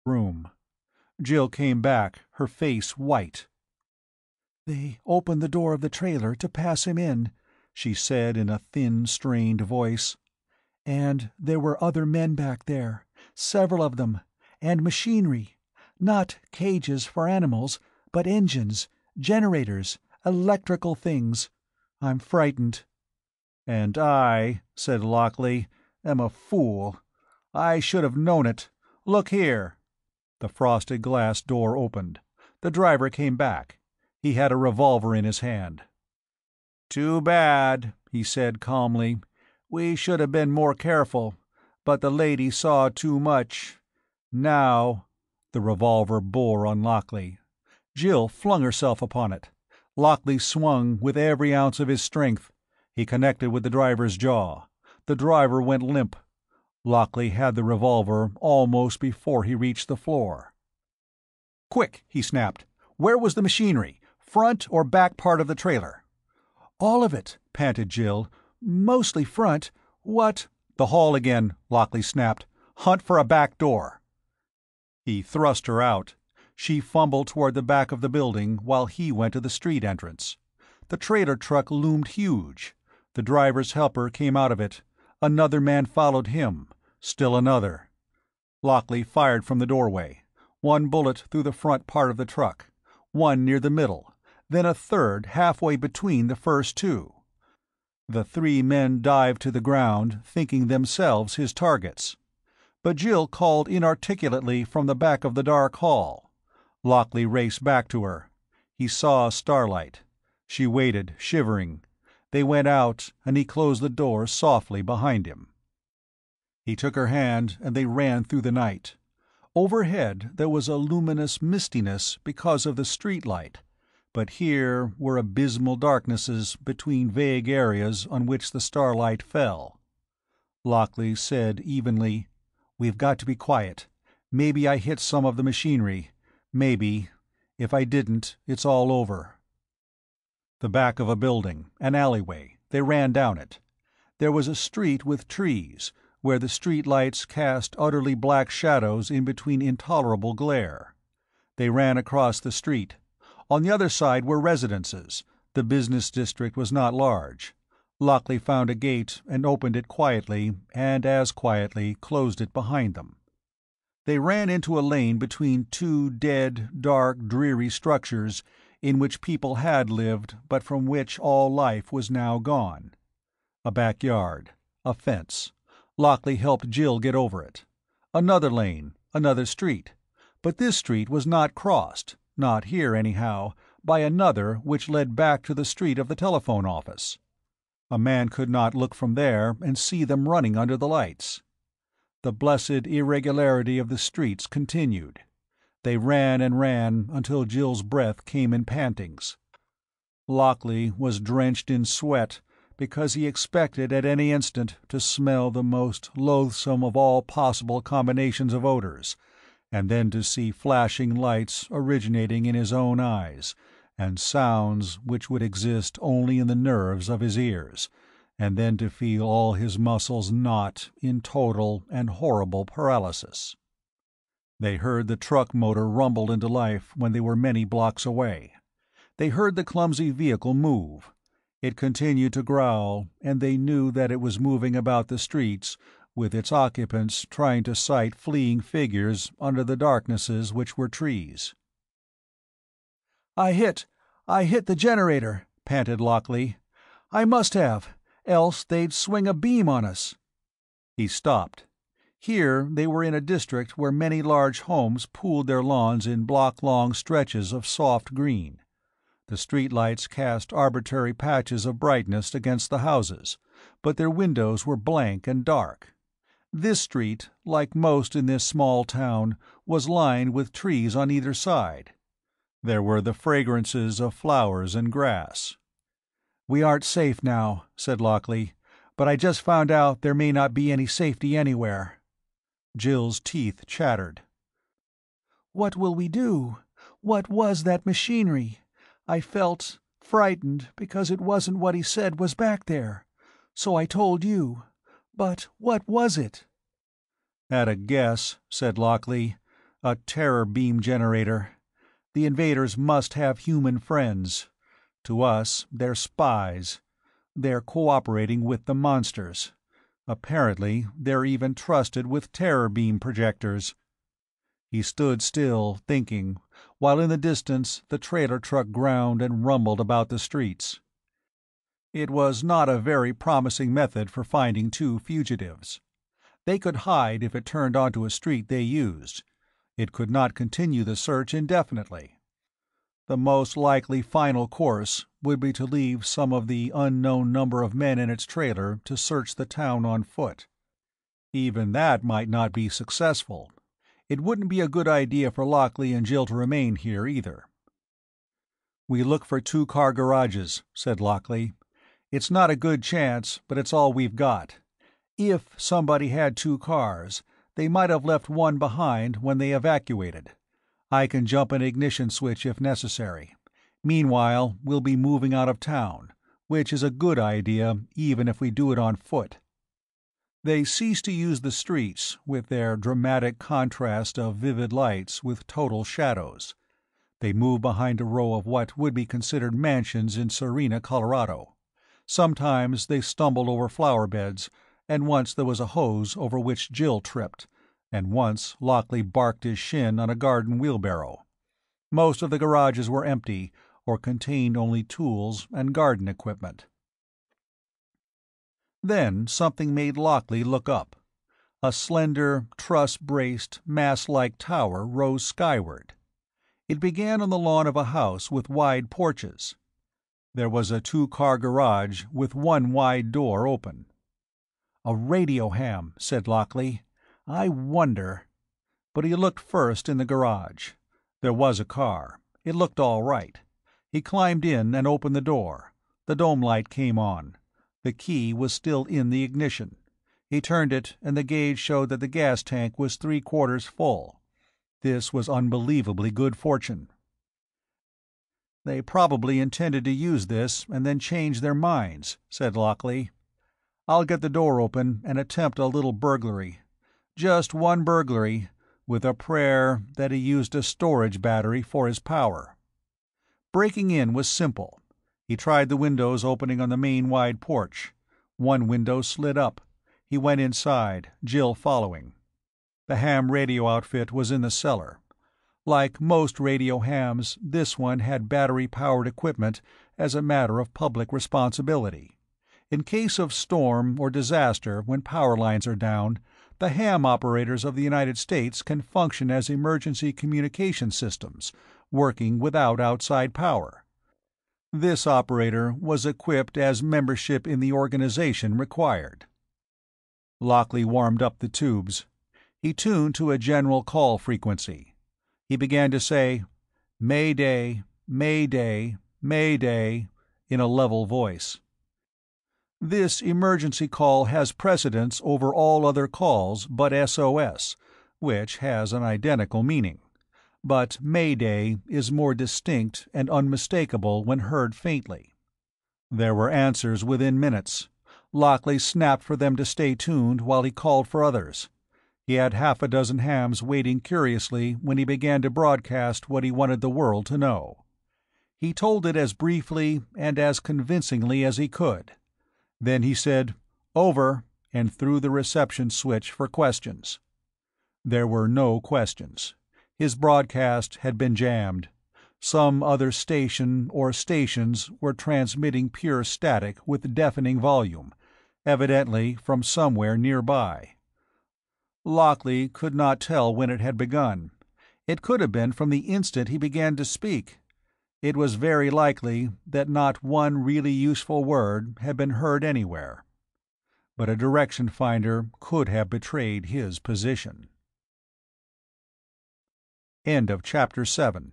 room. Jill came back, her face white. "They opened the door of the trailer to pass him in," she said in a thin, strained voice. "And there were other men back there, several of them, and machinery. Not cages for animals, but engines, generators, electrical things. I'm frightened." "And I," said Lockley, "am a fool. I should have known it. Look here." The frosted glass door opened. The driver came back. He had a revolver in his hand. "Too bad," he said calmly. "We should have been more careful, but the lady saw too much. Now—" The revolver bore on Lockley. Jill flung herself upon it. Lockley swung with every ounce of his strength. He connected with the driver's jaw. The driver went limp. Lockley had the revolver almost before he reached the floor. "Quick," he snapped. "Where was the machinery? Front or back part of the trailer?" "All of it," panted Jill. "Mostly front. What—" "The hall again," Lockley snapped. "Hunt for a back door." He thrust her out. She fumbled toward the back of the building while he went to the street entrance. The trailer truck loomed huge. The driver's helper came out of it. Another man followed him. Still another. Lockley fired from the doorway. One bullet through the front part of the truck. One near the middle. Then a third halfway between the first two. The three men dived to the ground, thinking themselves his targets. But Jill called inarticulately from the back of the dark hall. Lockley raced back to her. He saw starlight. She waited, shivering. They went out, and he closed the door softly behind him. He took her hand, and they ran through the night. Overhead there was a luminous mistiness because of the street light, but here were abysmal darknesses between vague areas on which the starlight fell. Lockley said evenly, "We've got to be quiet. Maybe I hit some of the machinery. Maybe. If I didn't, it's all over." The back of a building, an alleyway. They ran down it. There was a street with trees, where the street lights cast utterly black shadows in between intolerable glare. They ran across the street. On the other side were residences. The business district was not large. Lockley found a gate and opened it quietly, and as quietly closed it behind them. They ran into a lane between two dead, dark, dreary structures in which people had lived but from which all life was now gone. A backyard. A fence. Lockley helped Jill get over it. Another lane. Another street. But this street was not crossed, not here anyhow, by another which led back to the street of the telephone office. A man could not look from there and see them running under the lights. The blessed irregularity of the streets continued. They ran and ran until Jill's breath came in pantings. Lockley was drenched in sweat because he expected at any instant to smell the most loathsome of all possible combinations of odors, and then to see flashing lights originating in his own eyes, and sounds which would exist only in the nerves of his ears, and then to feel all his muscles knot in total and horrible paralysis. They heard the truck motor rumble into life when they were many blocks away. They heard the clumsy vehicle move. It continued to growl, and they knew that it was moving about the streets, with its occupants trying to sight fleeing figures under the darknesses which were trees. I hit the generator," panted Lockley. "I must have, else they'd swing a beam on us." He stopped. Here they were in a district where many large homes pooled their lawns in block-long stretches of soft green. The streetlights cast arbitrary patches of brightness against the houses, but their windows were blank and dark. This street, like most in this small town, was lined with trees on either side. There were the fragrances of flowers and grass. "We aren't safe now," said Lockley, "but I just found out there may not be any safety anywhere." Jill's teeth chattered. "What will we do? What was that machinery? I felt frightened because it wasn't what he said was back there. So I told you. But what was it?" "At a guess," said Lockley. A terror beam generator. The invaders must have human friends. To us, they're spies. They're cooperating with the monsters. Apparently, they're even trusted with terror beam projectors. He stood still, thinking, while in the distance the trailer truck ground and rumbled about the streets. It was not a very promising method for finding two fugitives. They could hide if it turned onto a street they used. It could not continue the search indefinitely. The most likely final course would be to leave some of the unknown number of men in its trailer to search the town on foot. Even that might not be successful. It wouldn't be a good idea for Lockley and Jill to remain here either. "We look for two-car garages," said Lockley. "It's not a good chance, but it's all we've got. If somebody had two cars, they might have left one behind when they evacuated. I can jump an ignition switch if necessary. Meanwhile, we'll be moving out of town, which is a good idea even if we do it on foot." They ceased to use the streets, with their dramatic contrast of vivid lights with total shadows. They moved behind a row of what would be considered mansions in Serena, Colorado. Sometimes they stumbled over flower beds, and once there was a hose over which Jill tripped, and once Lockley barked his shin on a garden wheelbarrow. Most of the garages were empty, or contained only tools and garden equipment. Then something made Lockley look up. A slender, truss-braced, mast-like tower rose skyward. It began on the lawn of a house with wide porches. There was a two-car garage with one wide door open. "A radio ham," said Lockley. "I wonder—" But he looked first in the garage. There was a car. It looked all right. He climbed in and opened the door. The dome light came on. The key was still in the ignition. He turned it, and the gauge showed that the gas tank was 3/4 full. This was unbelievably good fortune. "They probably intended to use this and then change their minds," said Lockley. "I'll get the door open and attempt a little burglary. Just one burglary, with a prayer that he used a storage battery for his power." Breaking in was simple. He tried the windows opening on the main wide porch. One window slid up. He went inside, Jill following. The ham radio outfit was in the cellar. Like most radio hams, this one had battery-powered equipment as a matter of public responsibility. In case of storm or disaster when power lines are down, the ham operators of the United States can function as emergency communication systems, working without outside power. This operator was equipped as membership in the organization required. Lockley warmed up the tubes. He tuned to a general call frequency. He began to say, "Mayday, Mayday, Mayday," in a level voice. This emergency call has precedence over all other calls but SOS, which has an identical meaning. But Mayday is more distinct and unmistakable when heard faintly. There were answers within minutes. Lockley snapped for them to stay tuned while he called for others. He had half a dozen hams waiting curiously when he began to broadcast what he wanted the world to know. He told it as briefly and as convincingly as he could. Then he said, "Over," and threw the reception switch for questions. There were no questions. His broadcast had been jammed. Some other station or stations were transmitting pure static with deafening volume, evidently from somewhere nearby. Lockley could not tell when it had begun. It could have been from the instant he began to speak. It was very likely that not one really useful word had been heard anywhere. But a direction finder could have betrayed his position. End of Chapter 7.